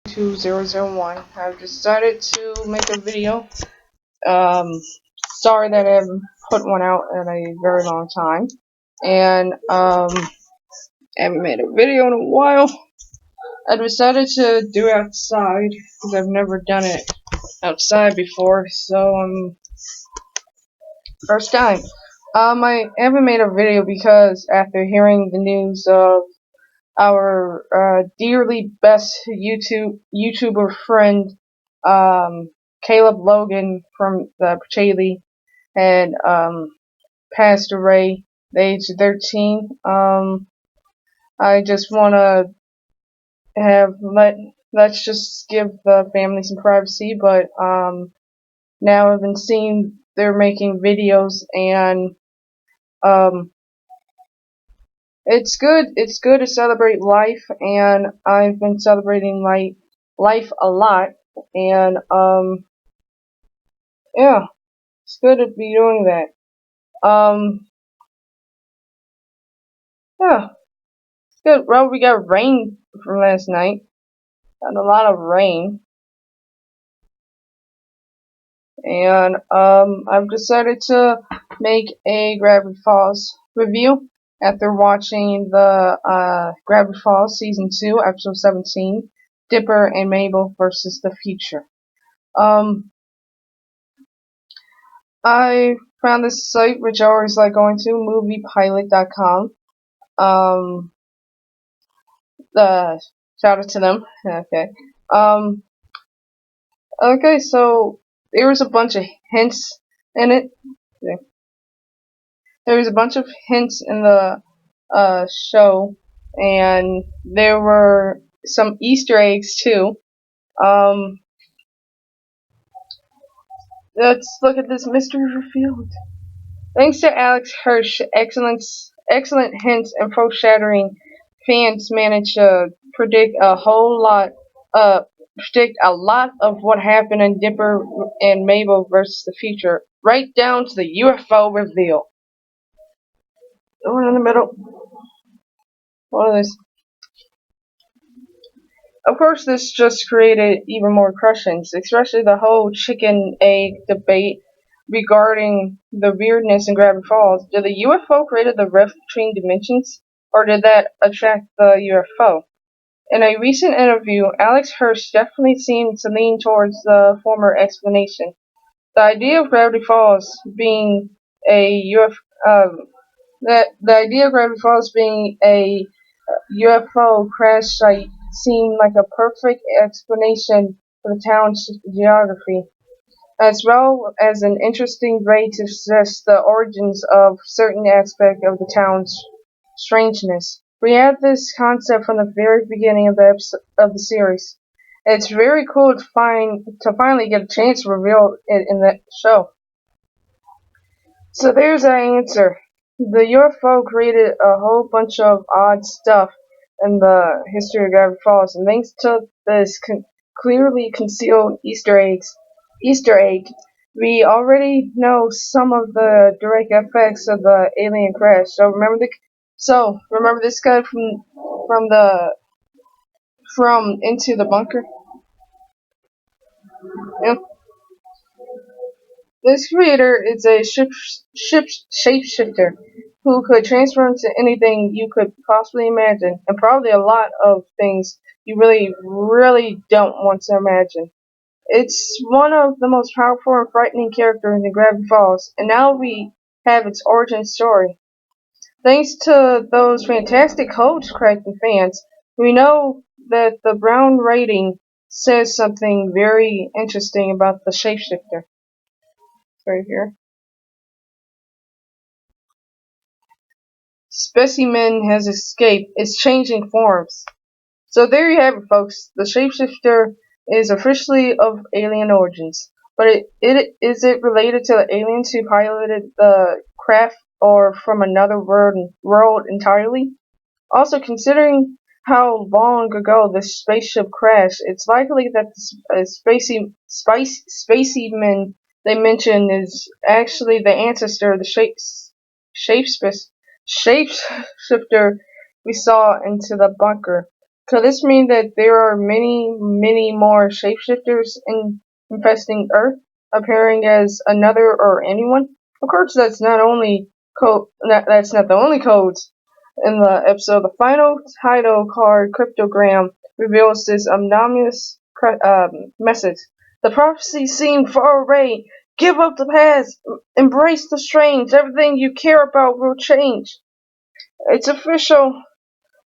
2001. I've decided to make a video. Um, Sorry that I haven't put one out in a very long time. And, haven't made a video in a while. I decided to do it outside because I've never done it outside before. So, first time. I haven't made a video because after hearing the news of our dearly best YouTuber friend, Caleb Logan from the Pacheli had passed away at the age of 13. I just want to let's just give the family some privacy, but now I've been seeing they're making videos, and it's good. It's good to celebrate life, and I've been celebrating life a lot, and yeah, it's good to be doing that. Yeah, it's good. Well, we got rain from last night. Got a lot of rain, and I've decided to make a Gravity Falls review after watching the Gravity Falls season 2, episode 17, Dipper and Mabel versus the Future. I found this site which I always like going to, moviepilot.com. Shout out to them. Okay. Okay, so there was a bunch of hints in it. There was a bunch of hints in the show, and there were some Easter eggs too. Let's look at this mystery revealed. Thanks to Alex Hirsch, excellent hints and foreshadowing, fans managed to predict a lot of what happened in Dipper and Mabel versus the Future, right down to the UFO reveal. The one in the middle. What is this? Of course, this just created even more questions, especially the whole chicken egg debate regarding the weirdness in Gravity Falls. Did the UFO create the rift between dimensions, or did that attract the UFO? In a recent interview, Alex Hirsch definitely seemed to lean towards the former explanation. The idea of Gravity Falls being a UFO crash site seemed like a perfect explanation for the town's geography, as well as an interesting way to suggest the origins of certain aspects of the town's strangeness. We had this concept from the very beginning of the series. It's very cool to finally get a chance to reveal it in the show. So there's our answer. The UFO created a whole bunch of odd stuff in the history of Gravity Falls, and thanks to this clearly concealed Easter egg, we already know some of the direct effects of the alien crash. Remember this guy from Into the Bunker? Yeah. This creator is a shapeshifter who could transform into anything you could possibly imagine, and probably a lot of things you really, really don't want to imagine. It's one of the most powerful and frightening characters in Gravity Falls, and now we have its origin story. Thanks to those fantastic codes cracking fans, we know that the Brown rating says something very interesting about the shapeshifter. Right here. Specimen has escaped. It's changing forms. So there you have it, folks. The shapeshifter is officially of alien origins. But is it related to the aliens who piloted the craft, or from another world entirely? Also, considering how long ago this spaceship crashed, it's likely that the specimen they mention is actually the ancestor of the shapeshifter we saw into the bunker. Could this mean that there are many, many more shapeshifters infesting Earth, appearing as another or anyone? Of course, that's not the only codes in the episode. The final title card cryptogram reveals this anonymous message. The prophecy seemed far away. Give up the past. Embrace the strange. Everything you care about will change. It's official.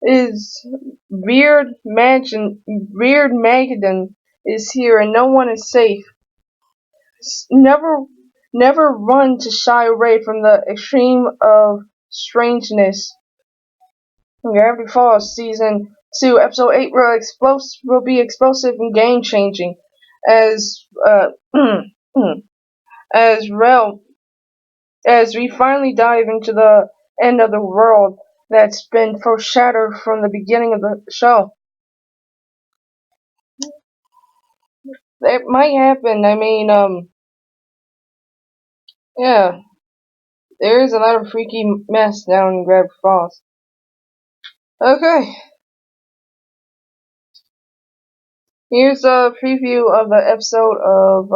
Is Weird Mageddon is here and no one is safe. Never, never run to shy away from the extreme of strangeness. Gravity Falls Season 2, Episode 8 will be explosive and game changing as as well as we finally dive into the end of the world that's been foreshadowed from the beginning of the show. It might happen. I mean, yeah, there is a lot of freaky mess down in Gravity Falls. Okay, here's a preview of the episode of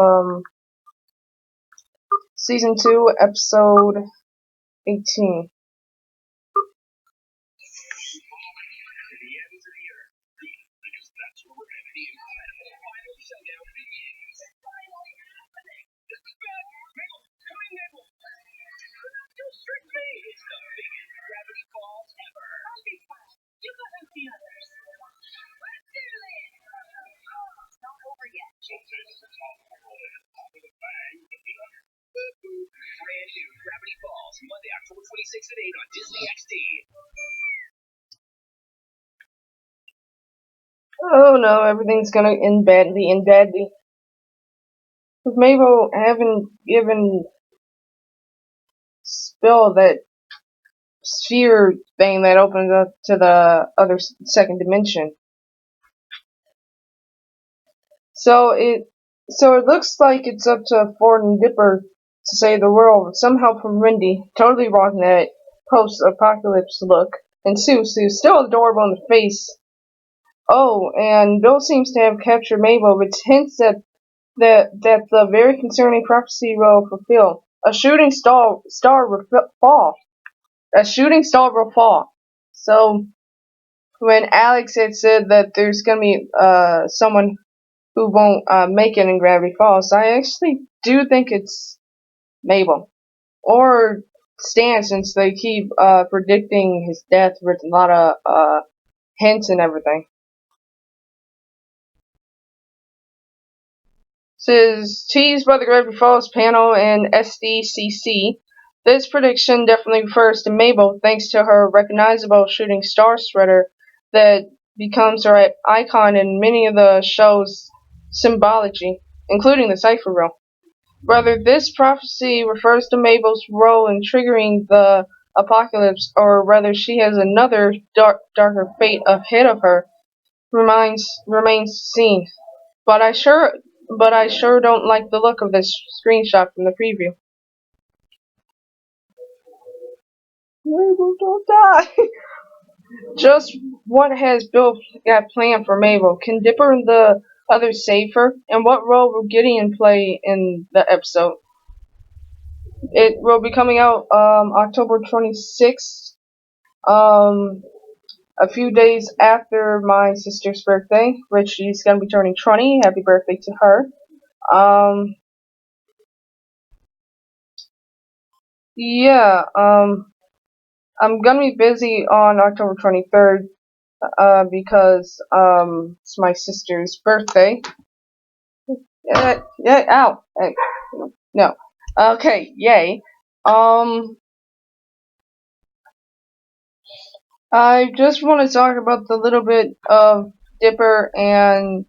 Season 2, Episode 18. Oh no, everything's gonna end badly. With Mabel having given Spill that sphere thing that opens up to the other second dimension. So it looks like it's up to Ford and Dipper to save the world with some help from Rindy, totally rocking that post-apocalypse look, and Sue's still adorable in the face. Oh, and Bill seems to have captured Mabel, which hints that the very concerning prophecy will fulfill. A shooting star will fall. A shooting star will fall. So when Alex had said that there's gonna be someone who won't make it in Gravity Falls, I actually do think it's Mabel or Stan, since they keep predicting his death with a lot of hints and everything. Says teased by the Gravity Falls panel and SDCC. This prediction definitely refers to Mabel thanks to her recognizable shooting star sweater that becomes her icon in many of the show's symbology, including the cipher reel. Whether this prophecy refers to Mabel's role in triggering the apocalypse or whether she has another darker fate ahead of her remains seen. But I sure don't like the look of this screenshot from the preview. Mabel, don't die! Just what has Bill got planned for Mabel? Can Dipper and the others save her? And what role will Gideon play in the episode? It will be coming out October 26th, a few days after my sister's birthday, which she's going to be turning 20. Happy birthday to her. Yeah, I'm gonna be busy on October 23rd, because, it's my sister's birthday. Yeah, ow! Hey, no. Okay, yay. I just want to talk about the little bit of Dipper and,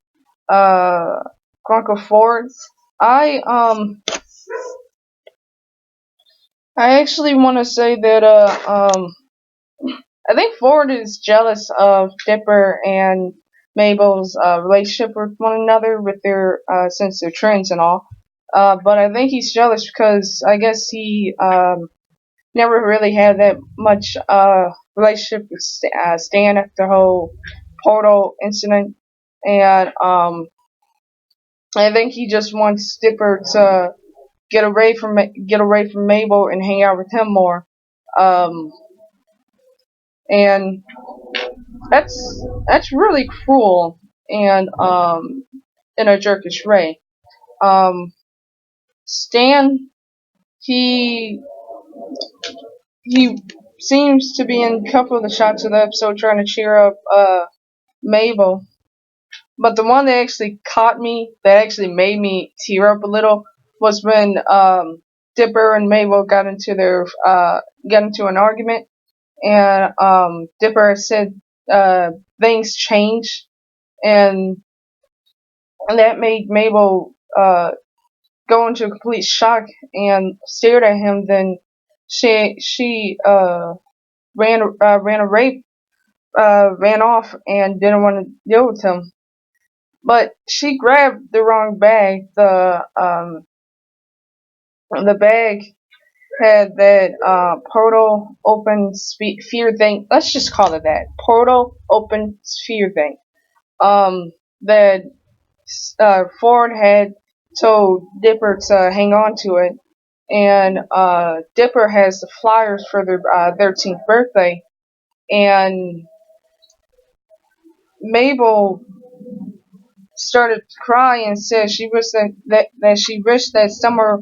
Grunkle Fords. I actually want to say that, I think Ford is jealous of Dipper and Mabel's relationship with one another, with their since they're twins and all. But I think he's jealous because I guess he never really had that much relationship with Stan after the whole portal incident, and I think he just wants Dipper to get away from Mabel and hang out with him more. Um, and that's really cruel and in a jerkish way. Um, Stan, he he seems to be in a couple of the shots of the episode trying to cheer up Mabel. But the one that actually caught me, that actually made me tear up a little, was when Dipper and Mabel got into an argument, and Dipper said things change, and that made Mabel go into a complete shock and stared at him. Then she ran off and didn't want to deal with him. But she grabbed the wrong bag. The bag had that portal open sphere thing. Let's just call it that. Portal open sphere thing. That Ford had told Dipper to hang on to it, and Dipper has the flyers for their 13th birthday, and Mabel started to cry and said she wished that she wished that summer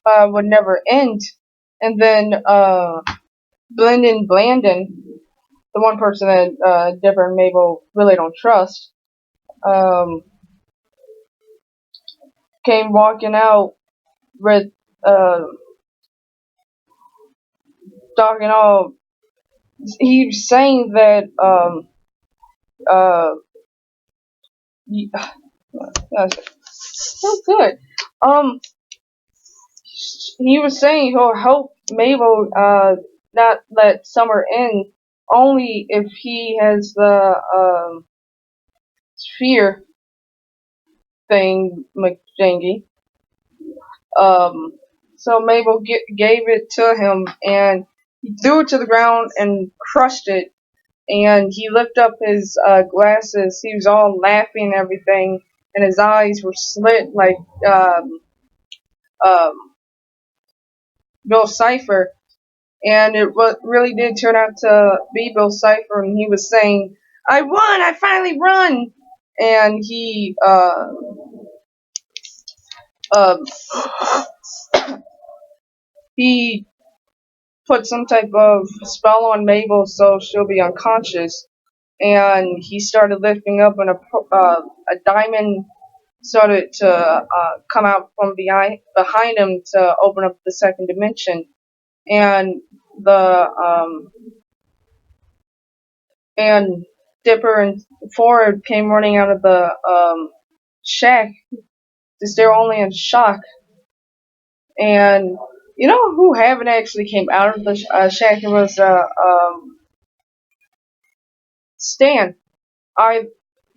would never end. And then Blandon, the one person that Dipper and Mabel really don't trust, um, came walking out with talking all. He was saying that uh, so good. Um, he was saying he'll help Mabel not let summer end only if he has the sphere thing, McJangy. Um, so Mabel gave it to him, and he threw it to the ground and crushed it. And he lifted up his glasses. He was all laughing and everything, and his eyes were slit like um, Bill Cipher. And it really did turn out to be Bill Cipher, and he was saying, "I won! I finally won!" And uh, he put some type of spell on Mabel so she'll be unconscious, and he started lifting up, and a diamond started to come out from behind him to open up the second dimension, and the and Dipper and Ford came running out of the shack because they were only in shock. And you know who haven't actually came out of the shack? It was Stan. I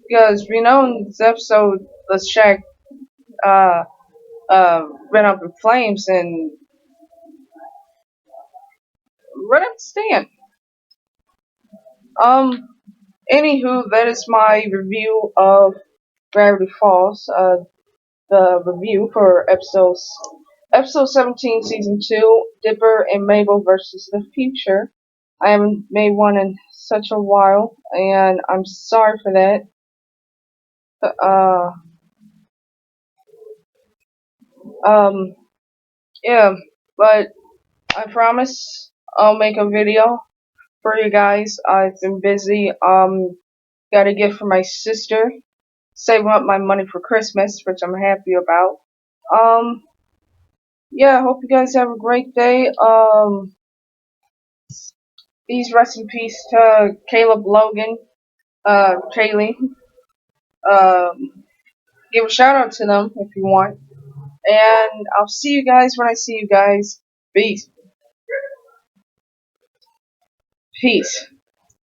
Because we know in this episode the shack uh went up in flames, and what up Stan. Anywho, that is my review of Gravity Falls. The review for episode 17, season 2, Dipper and Mabel versus the Future. I haven't made one in such a while, and I'm sorry for that. Uh, yeah, but I promise I'll make a video for you guys. I've been busy. Got a gift for my sister, saving up my money for Christmas, which I'm happy about. Um, yeah, I hope you guys have a great day. Please rest in peace to Caleb Logan, Kaylee. Give a shout out to them if you want. And I'll see you guys when I see you guys. Peace. Peace.